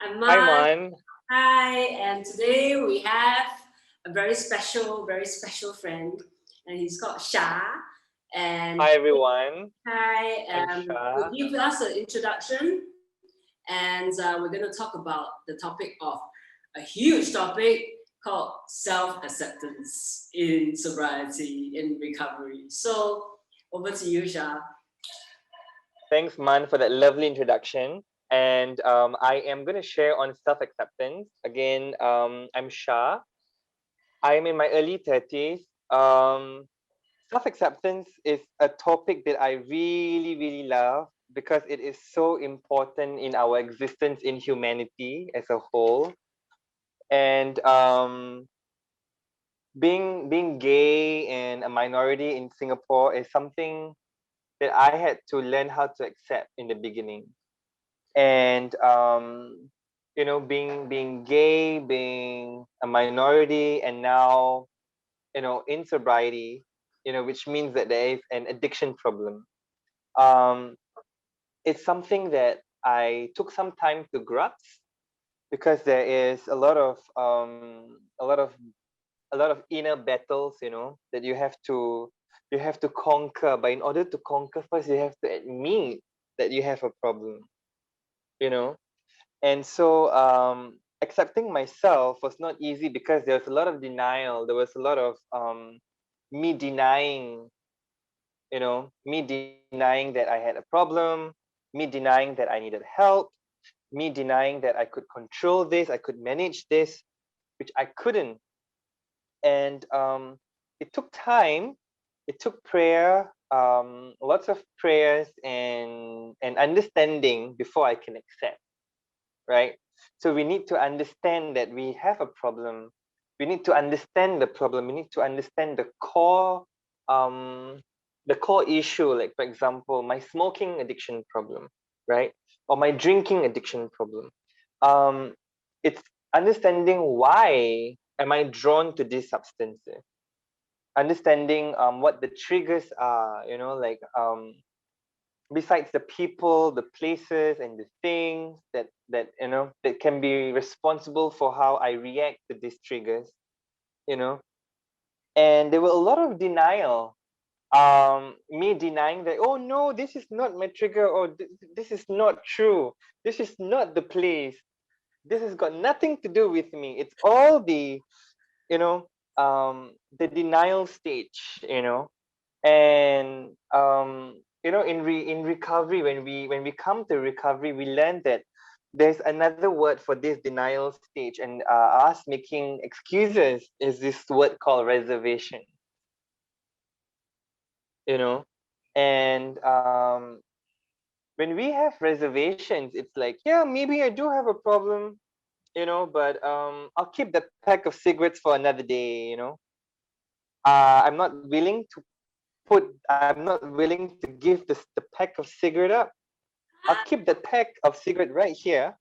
Hi, Aman. Man. Hi, and today we have a very special friend, and he's called Shah. And Hi, everyone. hi, I'm will Shah. give us an introduction, and we're going to talk about the topic of a huge topic called self-acceptance in sobriety, in recovery. So, over to you, Shah. Thanks, Man, for that lovely introduction. And I am going to share on self acceptance. Again, I'm Shah. I'm in my early 30s. Self acceptance is a topic that I really, really love because it is so important in our existence in humanity as a whole. And being gay and a minority in Singapore is something that I had to learn how to accept in the beginning. And being gay, being a minority, and now in sobriety, which means that there is an addiction problem. Um, it's something that I took some time to grasp because there is a lot of inner battles, that you have to conquer. But in order to conquer, first you have to admit that you have a problem, you know. And so accepting myself was not easy because there was a lot of denial. There was a lot of me denying, me denying that I had a problem, me denying that I needed help, me denying that I could control this, I could manage this, which I couldn't. And it took time, it took prayer, lots of prayers and understanding before I can accept, right? So we need to understand that we have a problem. We need to understand the problem. We need to understand um, the core issue. Like for example, my smoking addiction problem, right? Or my drinking addiction problem. Um, it's understanding why am I drawn to these substances. Understanding what the triggers are. Besides the people, the places, and the things that can be responsible for how I react to these triggers, you know. And there were a lot of denial. Me denying that, oh no, this is not my trigger, or this is not true. This is not the place. This has got nothing to do with me. It's all you know, the denial stage, and in recovery, when we come to recovery, we learn that there's another word for this denial stage, and us making excuses is this word called reservation, you know. And when we have reservations, it's like, yeah, maybe I do have a problem, but I'll keep the pack of cigarettes for another day, I'm not willing to I'm not willing to give the pack of cigarette up. I'll keep the pack of cigarette right here,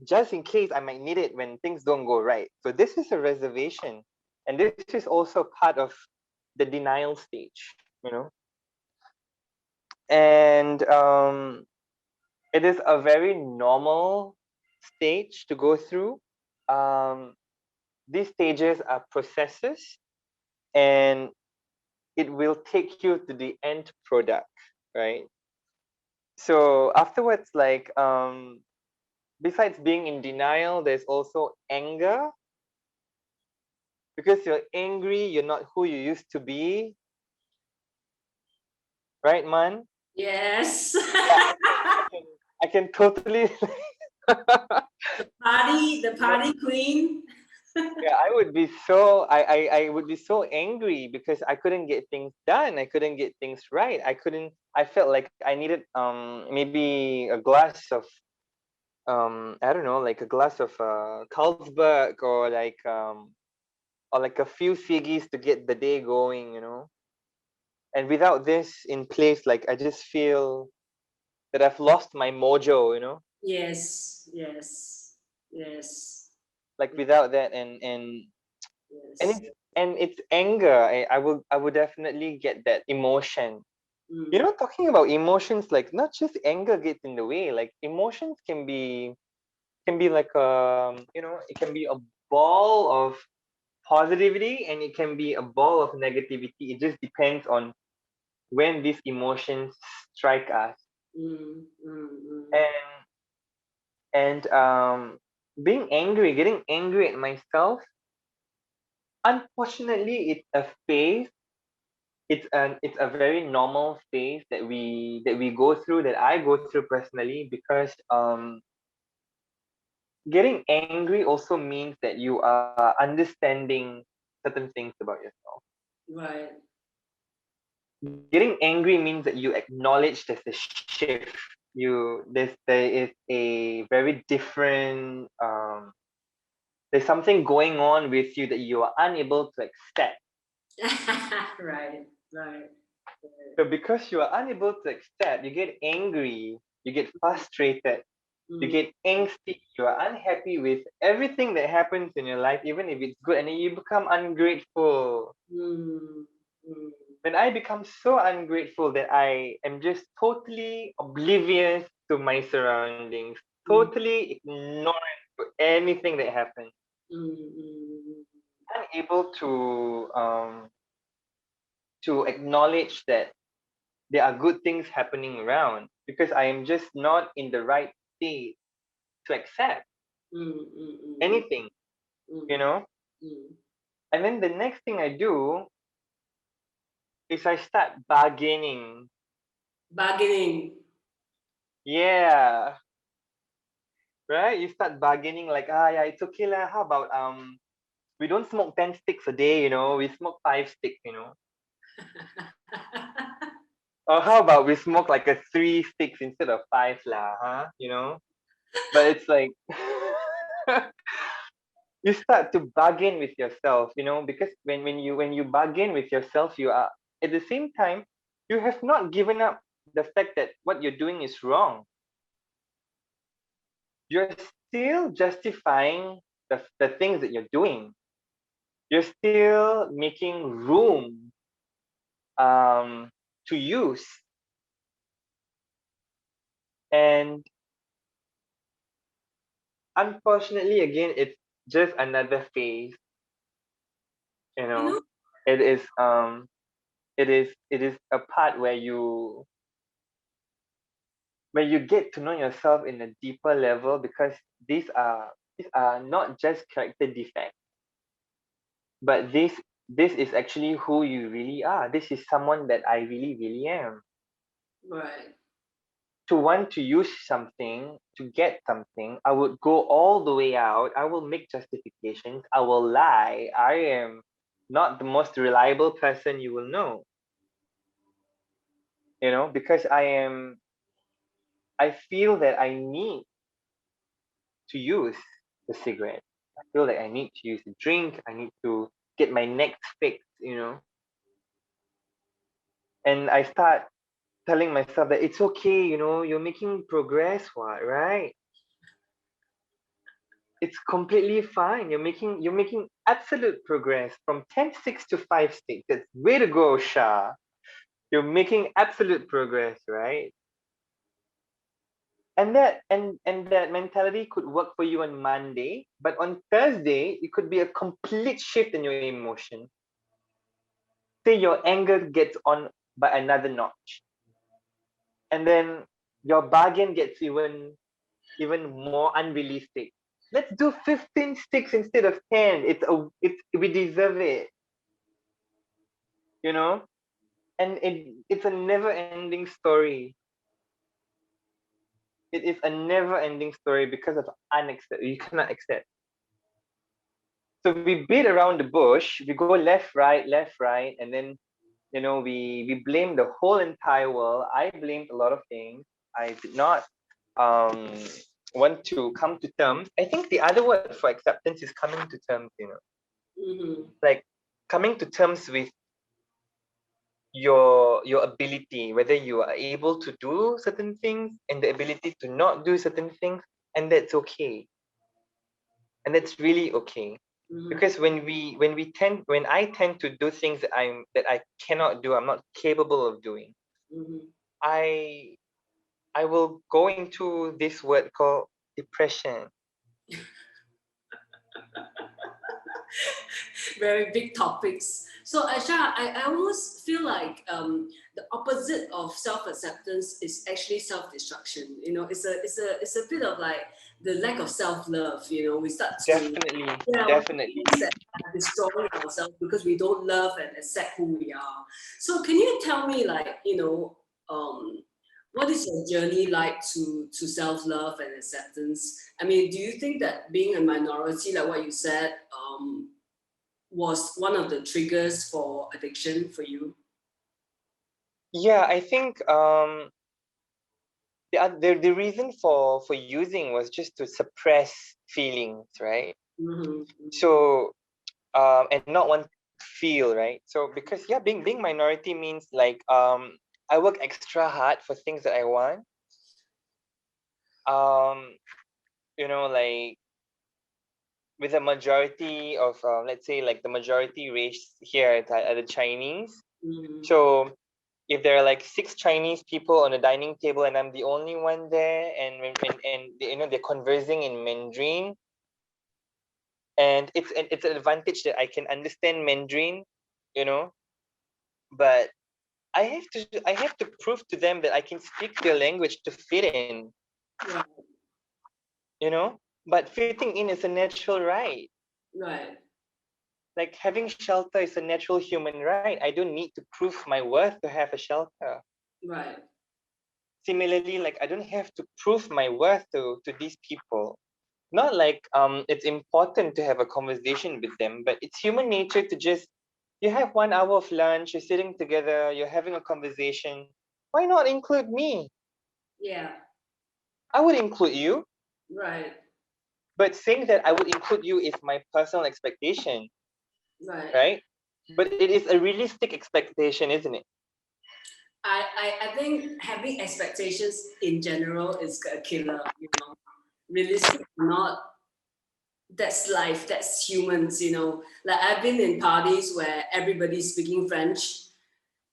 just in case I might need it when things don't go right. So this is a reservation, and this is also part of the denial stage, and it is a very normal stage to go through. Um, these stages are processes, and it will take you to the end product, right? So afterwards, like besides being in denial, there's also anger, because you're angry, you're not who you used to be, right, Man? Yes. Yeah, I can totally. The party queen. Yeah, I would be so I would be so angry because I couldn't get things done. I couldn't get things right. I felt like I needed maybe a glass of I don't know, like a glass of Carlsberg, or like a few ciggies to get the day going, And without this in place, like I just feel that I've lost my mojo. Yes, yes, yes, Like without that, and yes. it's anger. I would definitely get that emotion. Mm. Talking about emotions, like not just anger gets in the way. Like emotions can be like it can be a ball of positivity and it can be a ball of negativity. It just depends on when these emotions strike us. And being angry, getting angry at myself, unfortunately it's a phase. It's a very normal phase that we go through, that I go through personally, because getting angry also means that you are understanding certain things about yourself. Right. Getting angry means that you acknowledge there's a shift. There is a very different there's something going on with you that you are unable to accept. Right. Right. So because you are unable to accept, you get angry, you get frustrated, you get angsty, you are unhappy with everything that happens in your life, even if it's good, and then you become ungrateful. When I become so ungrateful that I am just totally oblivious to my surroundings, totally ignorant to anything that happens, unable to acknowledge that there are good things happening around, because I am just not in the right state to accept anything, you know. And then the next thing I do is I start bargaining. Bargaining. Yeah, right. You start bargaining like, yeah, it's okay lah. How about we don't smoke 10 sticks a day, we smoke 5 sticks, or how about we smoke like a 3 sticks instead of five lah, huh? But it's like you start to bargain with yourself, because when you bargain with yourself, you are at the same time, you have not given up the fact that what you're doing is wrong. You're still justifying the things that you're doing. You're still making room to use. And unfortunately, again, it's just another phase. You You know, know, it is it is a part where you get to know yourself in a deeper level, because these are not just character defects, but this is actually who you really are. This is someone that I really really am. right. To want to use something, to get something, I would go all the way out. I will make justifications. I will lie. I am not the most reliable person you will know. Because I feel that I need to use the cigarette. I feel like I need to use the drink. I need to get my next fix. And I start telling myself that it's okay, you're making progress, what, right? It's completely fine. You're making absolute progress from 10 sticks to 5 sticks. That's way to go, Shah. You're making absolute progress, right? And that mentality could work for you on Monday, but on Thursday it could be a complete shift in your emotion. Say your anger gets on by another notch, and then your bargain gets even more unrealistic. Let's do 15 sticks instead of 10. We deserve it, you know? And it's a never ending story. It is a never ending story because of unaccept. You cannot accept. So we beat around the bush, we go left, right, and then we blame the whole entire world. I blamed a lot of things. I did not um want to come to terms. I think the other word for acceptance is coming to terms. Like coming to terms with your ability, whether you are able to do certain things and the ability to not do certain things, and that's okay. And that's really okay. Because when I tend to do things that I cannot do, I'm not capable of doing, I I will go into this word called depression. Very big topics. So Aisha, I almost feel like the opposite of self-acceptance is actually self-destruction. You know, it's a bit of like the lack of self-love. You know, we start to, Definitely, yeah, definitely. things that are destroying ourselves because we don't love and accept who we are. So can you tell me, like, what is your journey like to self-love and acceptance? I mean, do you think that being a minority, like what you said, was one of the triggers for addiction for you? Yeah, I think the reason for using was just to suppress feelings, right? Mm-hmm. So and not want to feel, right? So because yeah, being minority means like I work extra hard for things that I want. Um, like with a majority of let's say like the majority race here are the Chinese. Mm-hmm. So if there are like six Chinese people on a dining table and I'm the only one there, and they're conversing in Mandarin, and it's an advantage that I can understand Mandarin, you know, but I have to prove to them that I can speak their language to fit in, Right, you know. But fitting in is a natural right. right, Like having shelter is a natural human right. I don't need to prove my worth to have a shelter. right. Similarly, like I don't have to prove my worth to these people. Not like it's important to have a conversation with them, but it's human nature to just, you have 1 hour of lunch, you're sitting together, you're having a conversation. Why not include me? Yeah, I would include you, right, but saying that I would include you is my personal expectation, right. right? But it is a realistic expectation, isn't it? I think having expectations in general is a killer, you know. Realistic or not, that's life, that's humans, you know. Like I've been in parties where everybody's speaking French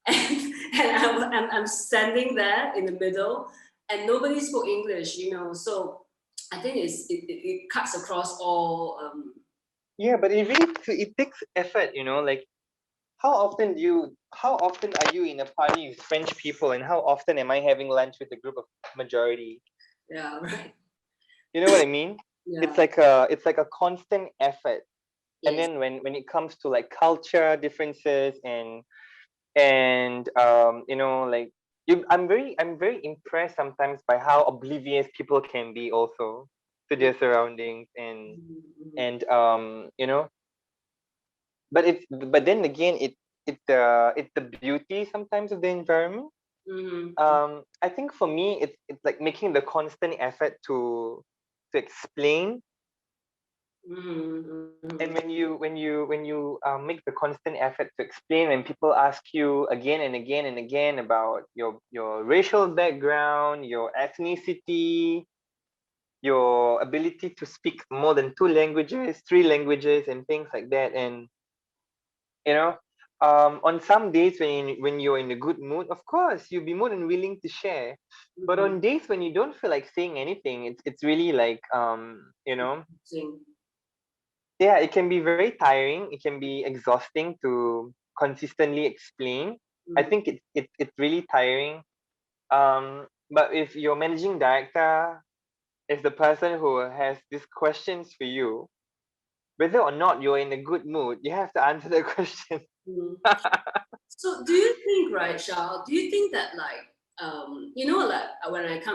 I'm standing there in the middle and nobody spoke English, you know. So I think it cuts across all. Yeah, but it takes effort, like how often are you in a party with French people, and how often am I having lunch with a group of majority? Yeah, right. You know what I mean? Yeah, It's like a constant effort. And yes. then when it comes to like culture differences and like I'm very impressed sometimes by how oblivious people can be also to their surroundings Mm-hmm. and but then again it's the beauty sometimes of the environment. Mm-hmm. I think for me it's like making the constant effort to explain. Mm-hmm. And when you make the constant effort to explain, when people ask you again and again and again about your racial background, your ethnicity, your ability to speak more than two languages, three languages, and things like that, and you know on some days when you're in a good mood, of course you'll be more than willing to share. But Mm-hmm. on days when you don't feel like saying anything, it's really like Sing. yeah, it can be very tiring, it can be exhausting to consistently explain. I Mm-hmm. think it's really tiring. But if your managing director is the person who has these questions for you, whether or not you're in a good mood, you have to answer the question. Mm-hmm. So do you think, right, Shah, do you think that like like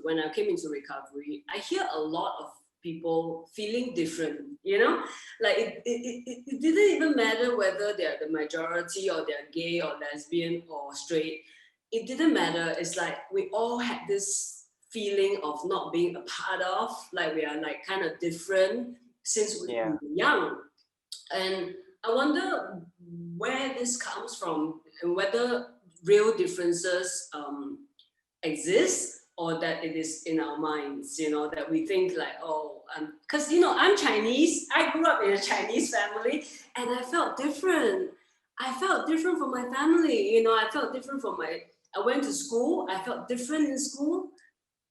when I came into recovery, I hear a lot of people feeling different, you know? Like it didn't even matter whether they're the majority or they're gay or lesbian or straight. It didn't matter. It's like we all had this feeling of not being a part of, like we are like kind of different since we Yeah. were young. And I wonder where this comes from and whether real differences exist or that it is in our minds, you know, that we think like, oh, because, you know, I'm Chinese. I grew up in a Chinese family and I felt different. I felt different from my family, you know, I felt different from I went to school, I felt different in school.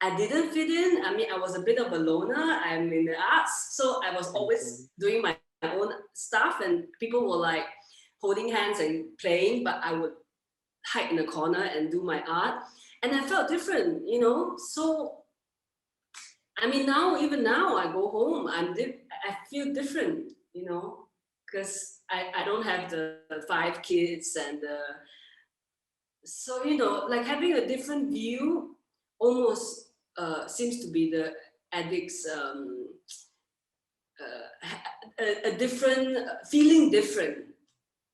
I didn't fit in. I mean, I was a bit of a loner. I'm in the arts, so I was Mhm. always doing my own stuff, and people were like holding hands and playing, but I would hide in a corner and do my art, and I felt different, you know. So I mean, now even now, I go home, I feel different, you know, because I don't have the 5 kids and so you know, like having a different view almost seems to be the addict's a different feeling different.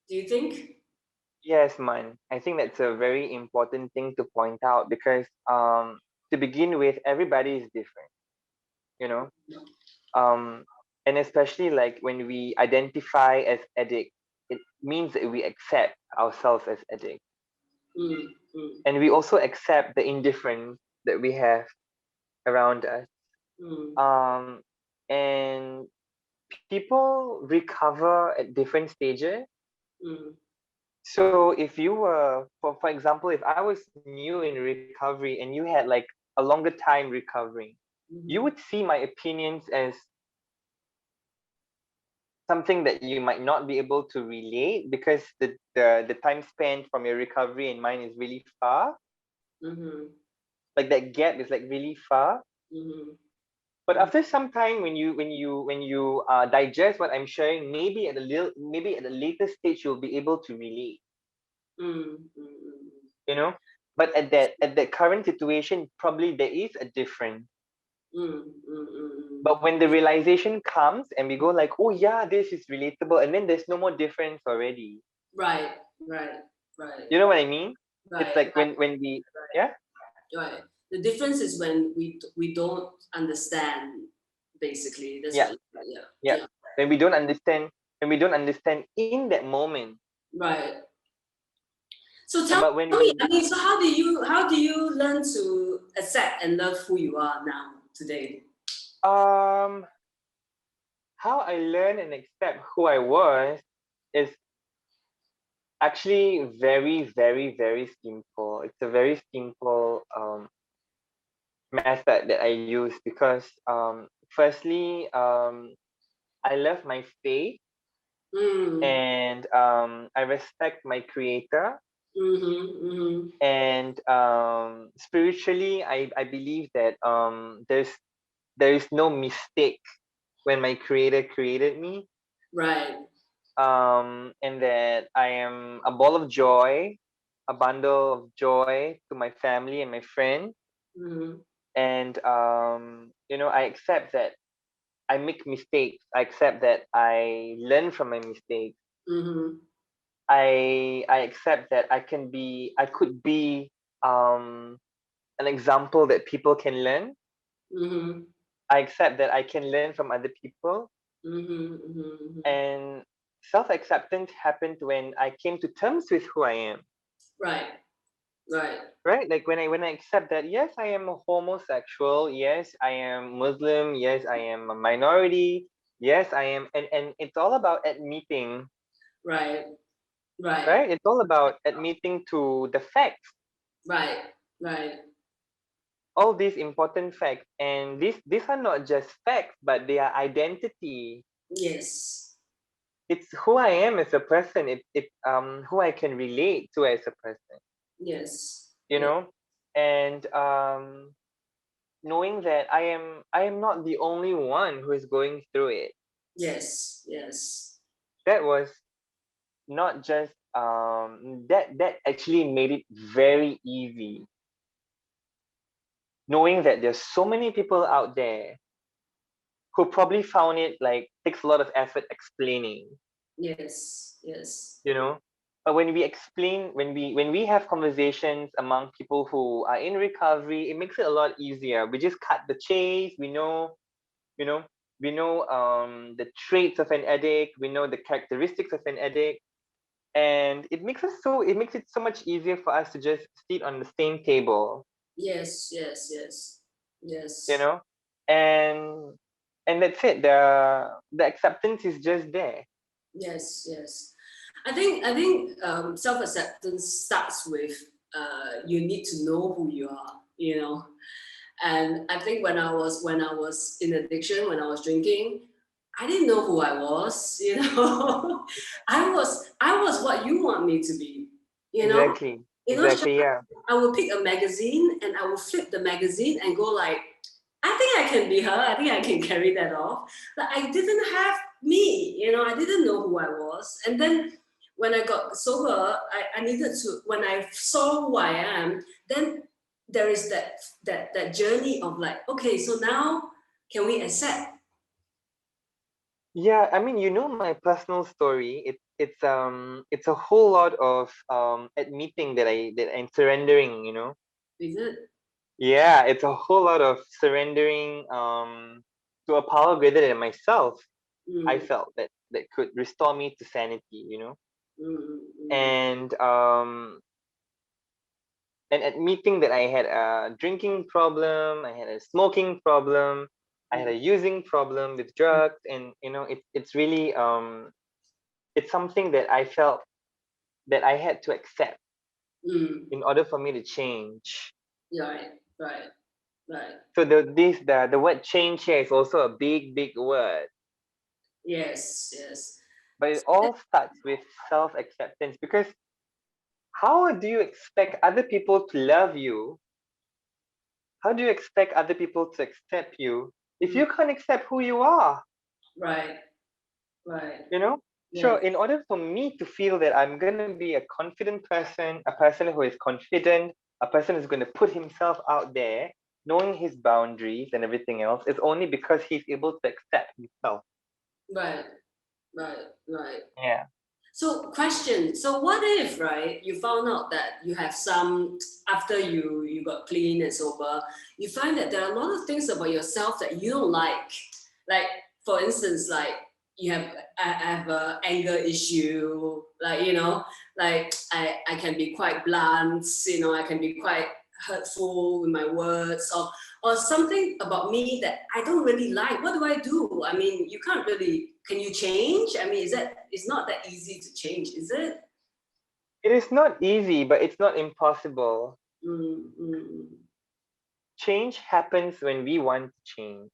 Do you think? Yes, man. I think that's a very important thing to point out because to begin with, everybody is different, you know. Um and especially like when we identify as addict, it means that we accept ourselves as addict. Mm, mm, And we also accept the indifference that we have around us. mm, Um and people recover at different stages. mm, So if you were, for example, if I was new in recovery and you had like a longer time recovering, you would mm, see my opinions as something that you might not be able to relate because the time spent from your recovery and mine is really far. mm, Like that gap is like really far. mm, But after some time, when you digest what I'm sharing, maybe at a later stage you'll be able to relate. mm, mm, You know, but at that current situation, probably there is a difference. But when the realization comes and we go like, oh yeah, this is relatable, and then there's no more difference already. right, right, right, You know what I mean? It's right, like when we, yeah, right. The difference is when we don't understand. Basically, that's yeah, what. Yeah, yeah. yeah. When we don't understand, in that moment. Right. So And tell but when me, we I mean, so how do you learn to accept and love who you are now today? um how I learned and accept who I was is actually very, very, very simple. It's a very simple method that I use because firstly I love my faith Mm, and I respect my creator, mm-hmm, mm-hmm. and spiritually I believe that there is no mistake when my creator created me, Right. and that I am a ball of joy, a bundle of joy to my family and my friends. Mm-hmm, And I accept that I make mistakes. I accept that I learn from my mistakes. mm-hmm, I accept that I could be um an example that people can learn. mm-hmm, I accept that I can learn from other people. mm-hmm, mm-hmm. And self acceptance happened when I came to terms with who I am. Right. Right. Right? Like when I accept that yes, I am a homosexual, yes, I am Muslim, yes, I am a minority, yes, I am, and it's all about admitting, Right. Right. right? It's all about admitting to the facts, Right. Right. all these important facts. And these are not just facts, but they are identity. Yes. It's who I am as a person. It's who I can relate to as a person, Yes. you Yes. know? And knowing that I am not the only one who is going through it. Yes. Yes. That was not just that actually made it very easy, knowing that there's so many people out there who probably found it like takes a lot of effort explaining, Yes. Yes. you know. But when we explain, when we have conversations among people who are in recovery, it makes it a lot easier. We just cut the chase. You know, we know the traits of an addict. We know the characteristics of an addict, and it makes it so much easier for us to just sit on the same table, Yes. Yes. Yes. you Yes. know, and and that's it. The acceptance is just there. Yes. Yes. I think self acceptance starts with you need to know who you are. You know, And I think when I was in addiction, when I was drinking, I didn't know who I was, you know. I was what you want me to be, you know. Exactly. You know, Exactly. Yeah. I will pick a magazine and I will flip the magazine and go like, I think I can be her. I think I can carry that off. But I didn't have me, you know. I didn't know who I was. And then when I got sober, I needed to. When I saw who I am, then there is that journey of like, okay, so now can we accept? Yeah, I mean, my personal story. It's a whole lot of admitting that I'm surrendering. Is it? Yeah, it's a whole lot of surrendering to a power greater than myself. I Mm, felt that could restore me to sanity. mm, mm, And and admitting that I had a drinking problem, I had a smoking problem, I had mm, a using problem with mm, drugs, and it's really it's something that I felt that I had to accept mm. in order for me to change. Right, right, right. So the word change here is also a big word, Yes, yes. but it all starts with self acceptance, because how do you expect other people to love you? How do you expect other people to accept you if Mm, you can't accept who you are? right, right. you know so Yes, in order for me to feel that I'm going to be a confident person, a person who is confident, a person who's going to put himself out there, knowing his boundaries and everything else, it's only because he's able to accept himself. right, right, right. Yeah. So, question. So, what if, right, you found out that you have some, after you got clean and sober, you find that there are a lot of things about yourself that you don't like. Like, for instance, like I have a anger issue. Like, you know, like I can be quite blunt. You know, I can be quite hurtful with my words, or something about me that I don't really like. What do I do? I mean, you can't really. Can you change? I mean, it's not that easy to change, is it? It is not easy, but it's not impossible. Mm, mm, Change happens when we want to change,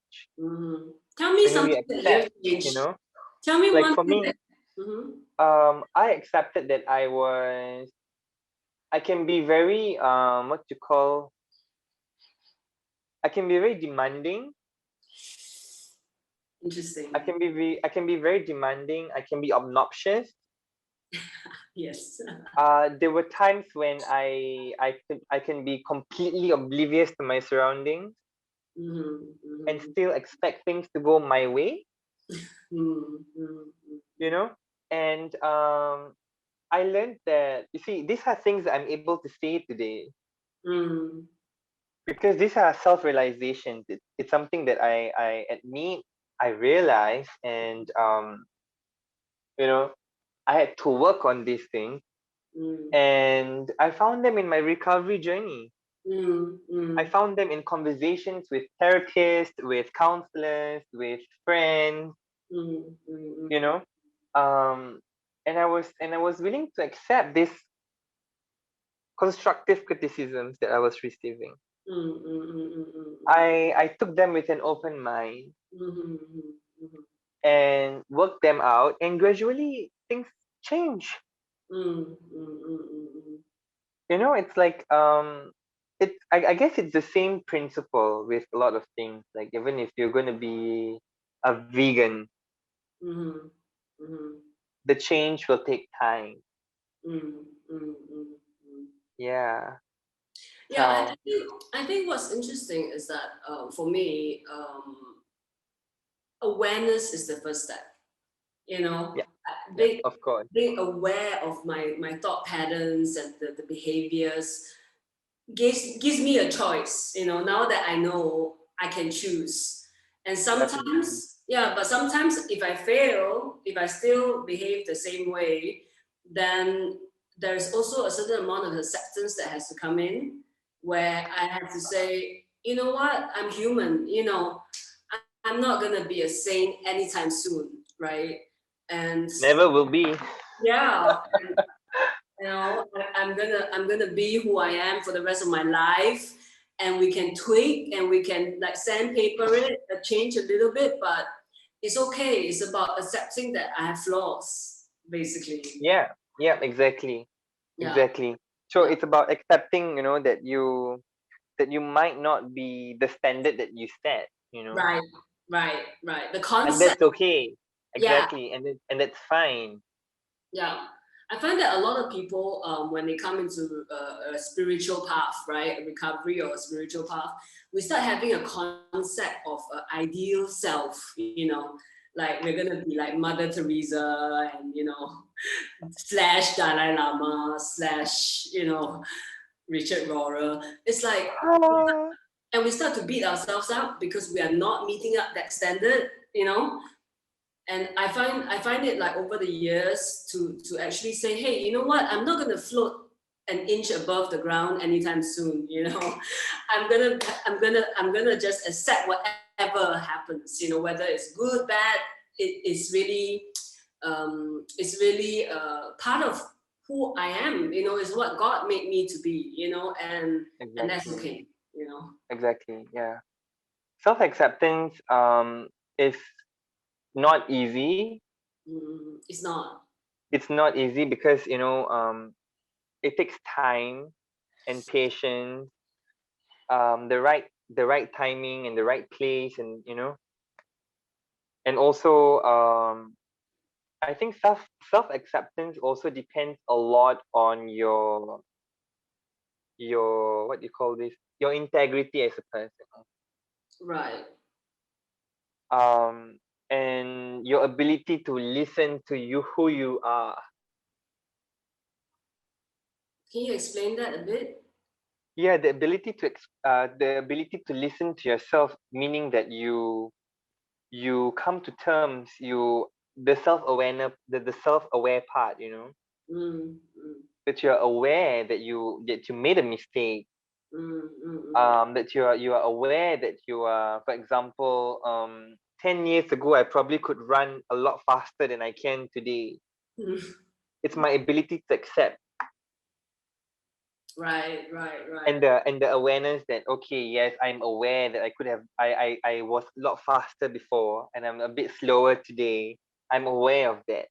Tell me when we something that you accept. have changed. you know Tell me like one for thing me, that. Mhm. I accepted that I can be very what you call I can be very demanding. Interesting. I can be very demanding. I can be obnoxious. Yes. There were times when I can be completely oblivious to my surroundings Mhm, and mhm, still expect things to go my way. mhm, mhm, You know, and I learned that, you see, these are things that I'm able to say today mhm, because these are self-realizations. It's something that I admit, I realize, and you know I had to work on these things, mhm, and I found them in my recovery journey. mhm, I mhm, found them in conversations with therapists, with counselors, with friends, mhm, you mhm, know. Um, and I was willing to accept these constructive criticisms that I was receiving. mhm, mhm, mhm, mhm, I took them with an open mind mhm, mhm, mhm, and worked them out, and gradually things change. mhm, mhm, mhm, mhm. It's like I guess it's the same principle with a lot of things. Like, even if you're going to be a vegan, Mhm, mhm, the change will take time. mhm, mhm, mhm, mhm. Yeah. Yeah, How? I think what's interesting is that for me, awareness is the first step. You know, Yeah. Yeah. being Of course. being aware of my thought patterns and the behaviors gives me a choice. You know, now that I know, I can choose. And Definitely. sometimes, yeah, but sometimes if I fail, if I still behave the same way, then there's also a certain amount of acceptance that has to come in, where I have to say, you know what, I'm human. You know, I'm not gonna be a saint anytime soon, right? And Never will be. yeah, you know, I'm gonna be who I am for the rest of my life, and we can tweak and we can like sandpaper it, change a little bit, but it's okay. It's about accepting that I have flaws, basically. Yeah, yeah, exactly. Yeah, Exactly. So yeah. it's about accepting, that you might not be the standard that you set, Right, right, right. The and concept, that's okay. yeah, Exactly, and that's fine. yeah. I find that a lot of people, when they come into a spiritual path, right, a recovery or a spiritual path, we start having a concept of an ideal self, like we're gonna be like Mother Teresa and slash Dalai Lama slash Richard Rohrer. It's like, Ah, and we start to beat ourselves up because we are not meeting up that standard, and I find it like over the years to actually say, hey, you know what? I'm not gonna float an inch above the ground anytime soon. I'm gonna just accept whatever happens. Whether it's good, bad. It's really part of who I am. Is what God made me to be. And that's exactly, okay. exactly. Yeah, self-acceptance is not easy. It's not. It's not easy because it takes time and patience, the right timing and the right place, and also I think self-acceptance also depends a lot on your what do you call this, your integrity as a person, Right. um and your ability to listen to you who you are. Can you explain that a bit? Yeah, the ability to listen to yourself, meaning that you come to terms, the self-aware part, Mm, mm, that you're aware that you made a mistake, mm, mm, that you are aware that you are, for example, 10 years ago I probably could run a lot faster than I can today. mm. It's my ability to accept, Right, right, right. and the awareness that, okay, yes, I'm aware that I was a lot faster before and I'm a bit slower today. I'm aware of that,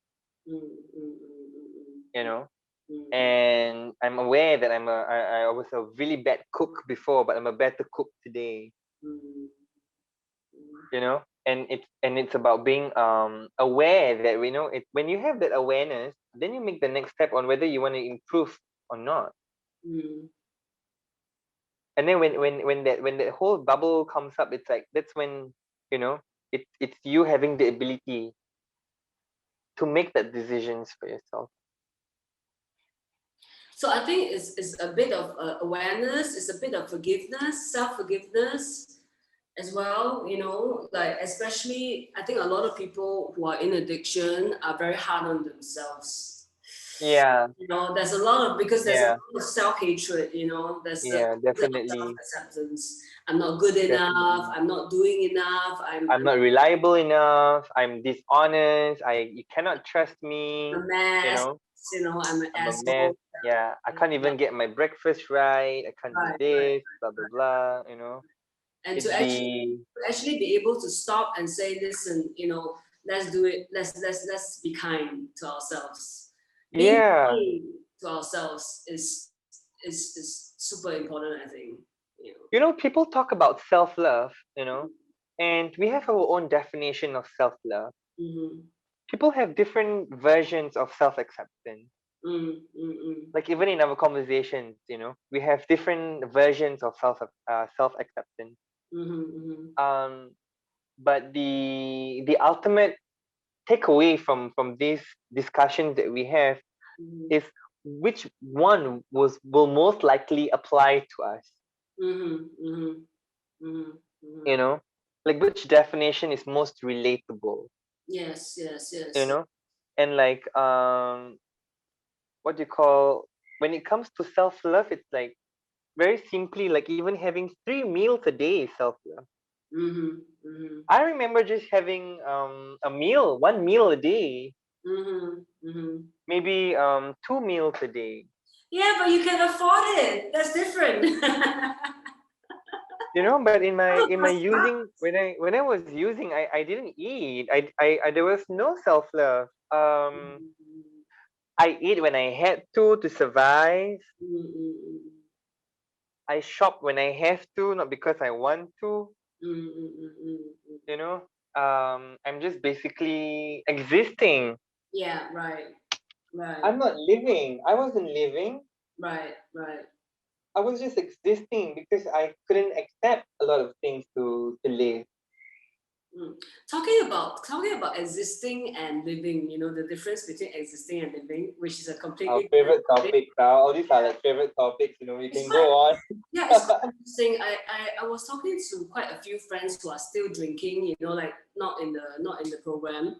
Mm, mm, mm, you know mm, mm, and I'm aware that I was a really bad cook before, but I'm a better cook today. mm, mm. And it's about being aware that when you have that awareness, then you make the next step on whether you want to improve or not. Mm. And then when that whole bubble comes up, it's like that's when it's you having the ability to make that decisions for yourself. So I think it's a bit of awareness, it's a bit of forgiveness, self-forgiveness as well, like especially I think a lot of people who are in addiction are very hard on themselves. Yeah, There's a lot of because there's a yeah, lot of self-hatred, there's a yeah, concept of definitely, self-acceptance. I'm not good enough, definitely. I'm not doing enough, I'm not reliable enough. I'm dishonest. You cannot trust I'm me. a You mess, know, I'm an I'm a mess. asshole. Yeah, I can't Yeah, even get my breakfast right. I can't do right, right. this, blah blah blah. And It's to the actually be able to stop and say, listen, let's do it, let's be kind to ourselves. Being yeah. kind to ourselves is super important, I think. People talk about self-love, and we have our own definition of self-love. Mm-hmm. People have different versions of self-acceptance. Mm, mm, mm, Like even in our conversations, we have different versions of self-acceptance. mm-hmm, mm-hmm, Um, but the ultimate takeaway from these discussions that we have mm-hmm, is which one will most likely apply to us. mm-hmm, mm-hmm, mm-hmm, mm-hmm. you know like which definition is most relatable. Yes, yes, you yes. know and like what do you call, when it comes to self-love, it's like very simply, like even having 3 meals a day is self-love. Mm-hmm, mm-hmm, I remember just having one meal a day, mm-hmm, mm-hmm. maybe 2 meals a day. Yeah, but you can afford it. That's different. You know, but in my Oh, using, when I was using, I didn't eat. I there was no self-love. I eat when I had to survive. I shop when I have to, not because I want to. You know, I'm just basically existing. Yeah, right, right, I'm not living. I wasn't living. right, right. I was just existing because I couldn't accept a lot of things to live. Mm. Talking about existing and living, you know, the difference between existing and living, which is a Our completely different favorite topic. topics now. All these are Yeah, like favorite topics. You know, we it's can quite go on. yeah, it's quite interesting. I was talking to quite a few friends who are still drinking, you know, like not in the program.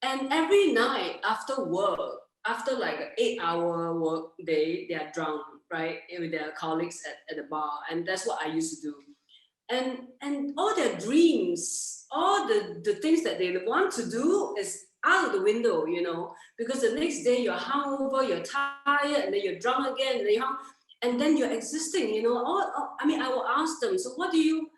And every night after work, after like an 8 hour work day, they are drunk, right? With their colleagues at the bar. And that's what I used to do. And all their dreams, all the things that they want to do is out of the window, you know, because the next day you're hungover, you're tired, and then you're drunk again, and then you're existing, you know. I mean, I will ask them, so what would you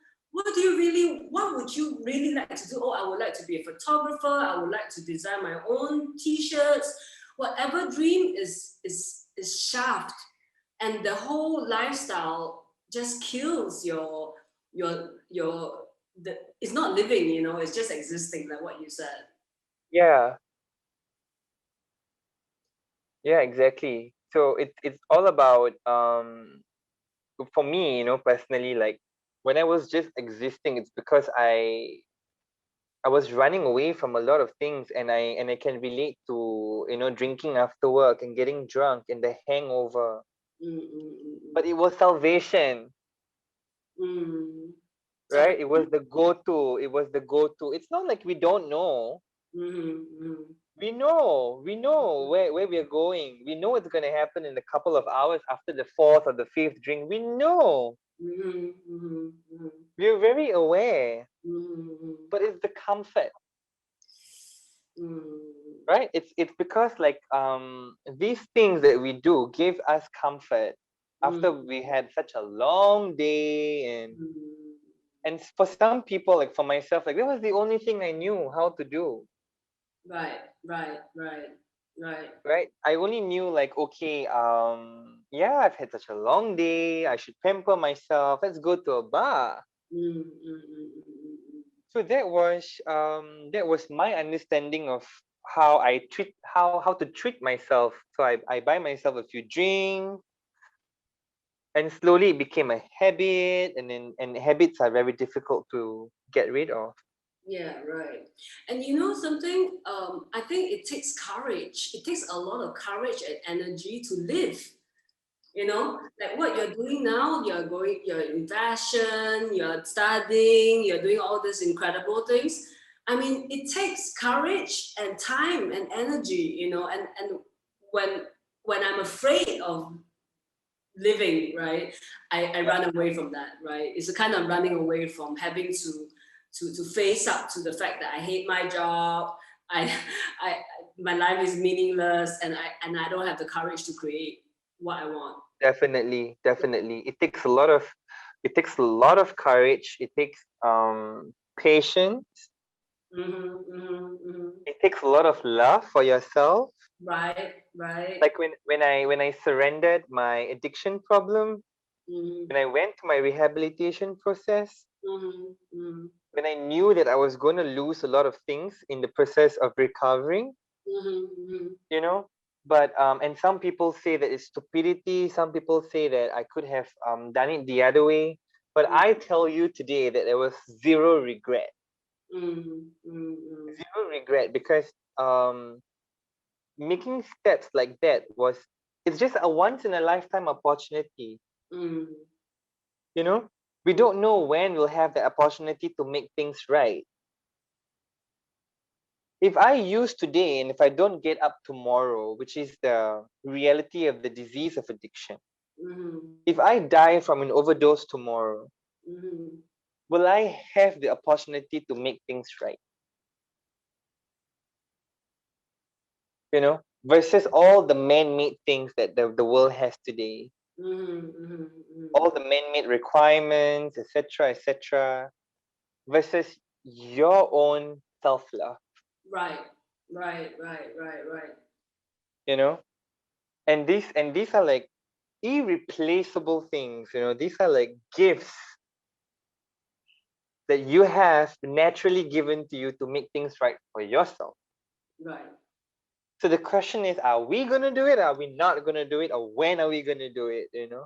really like to do? Oh, I would like to be a photographer, I would like to design my own t-shirts. Whatever dream is shaft, and the whole lifestyle just kills your it's not living, you know, it's just existing, like what you said. Yeah, yeah, exactly. So it's all about for me, you know, personally, like when I was just existing, it's because I was running away from a lot of things, and I can relate to, you know, drinking after work and getting drunk and the hangover. But it was salvation, Sorry. right? It was the go-to. It was the go-to. It's not like we don't know. We know where we are going. We know what's going to happen in a couple of hours after the fourth or the fifth drink. We know. We're very aware. But it's the comfort, right? It's because like these things that we do give us comfort after we had such a long day. And for some people, like for myself, like that was the only thing I knew how to do. Right, right, right, right. Right, I only knew like, okay, yeah, I've had such a long day, I should pamper myself, let's go to a bar. So that was my understanding of how I treat how to treat myself. So I buy myself a few drinks, and slowly it became a habit, and habits are very difficult to get rid of. Yeah, right. And you know something? I think it takes courage. It takes a lot of courage and energy to live. You know, like what you're doing now, you're in fashion, you're studying, you're doing all these incredible things. I mean, it takes courage and time and energy, you know, and when when I'm afraid of living, right, I run away from that, right? It's a kind of running away from having to face up to the fact that I hate my job. I, I my life is meaningless, and I don't have the courage to create what I want. Definitely, definitely. It takes a lot of courage. It takes patience. It takes a lot of love for yourself. Right, right. Like when I surrendered my addiction problem, Mm-hmm, when I went to my rehabilitation process, mm-hmm, mm-hmm, when I knew that I was going to lose a lot of things in the process of recovering, mm-hmm, you know. But and some people say that it's stupidity. Some people say that I could have done it the other way. But I tell you today that there was zero regret, mm-hmm, mm-hmm, zero regret, because um, making steps like that was, it's just a once in a lifetime opportunity. mm-hmm, You know, we don't know when we'll have the opportunity to make things right. If I use today and if I don't get up tomorrow, which is the reality of the disease of addiction, mm-hmm, if I die from an overdose tomorrow, mm-hmm. will I have the opportunity to make things right? You know, versus all the man-made things that the world has today. all the man-made requirements, etc., versus your own self-love, Right, right, right, right, right. you know. And these are like irreplaceable things, you know. These are like gifts that you have naturally given to you to make things right for yourself. Right. So the question is, are we gonna do it? Are we not gonna do it? Or when are we gonna do it? You know,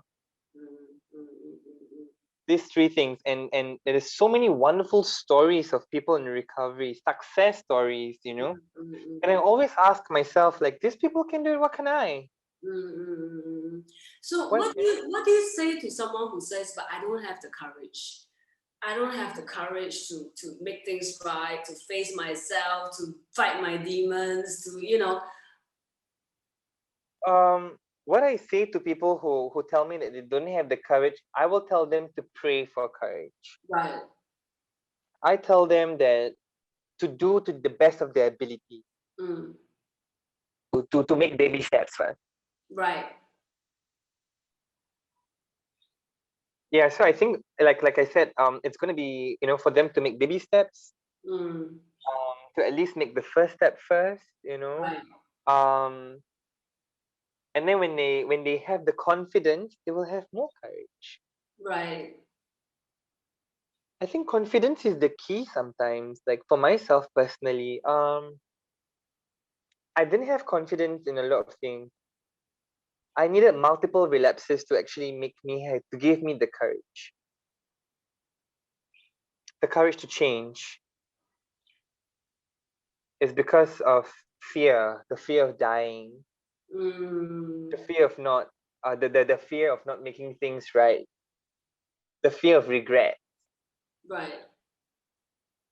these three things. And there is so many wonderful stories of people in recovery, success stories. You know, and I always ask myself, like, these people can do it. What can I? So What? You know? what do you say to someone who says, "But I don't have the courage. I don't have the courage to make things right, to face myself, to fight my demons, to What I say to people who tell me that they don't have the courage, I will tell them to pray for courage. right, I tell them that to do to the best of their ability, to make baby steps first. right, Yeah, so I think like I said, it's gonna be, you know, for them to make baby steps, to at least make the first step first, you know. right, Um, and then when they have the confidence, they will have more courage. right, I think confidence is the key sometimes. Like for myself personally, I didn't have confidence in a lot of things. I needed multiple relapses to actually make me to give me the courage to change. Is because of fear, the fear of dying, the fear of not, the fear of not making things right, the fear of regret. right,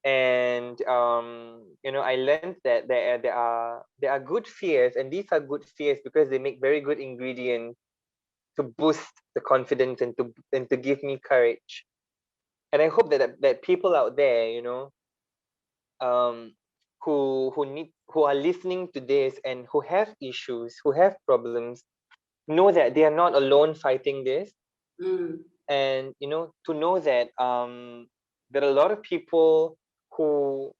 And you know, I learned that there are good fears, and these are good fears because they make very good ingredients to boost the confidence and to give me courage. And I hope that people out there, you know, um, who are listening to this and who have issues, who have problems, know that they are not alone fighting this. And you know, to know that there are a lot of people who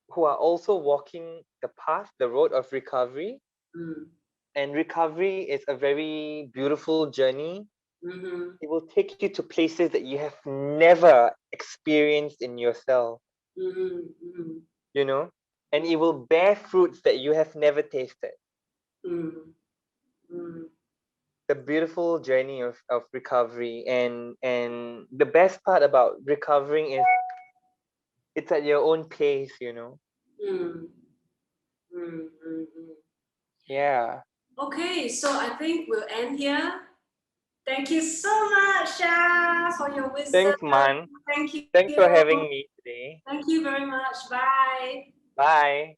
who are also walking the path, the road of recovery. And recovery is a very beautiful journey. It will take you to places that you have never experienced in yourself, you know, and it will bear fruits that you have never tasted. The beautiful journey of recovery. And the best part about recovering is it's at your own pace, you know. Yeah. Okay, so I think we'll end here. Thank you so much, Shah, for your wisdom. Thanks, man. Thank you. Thanks for having me today. Thank you very much. Bye. Bye.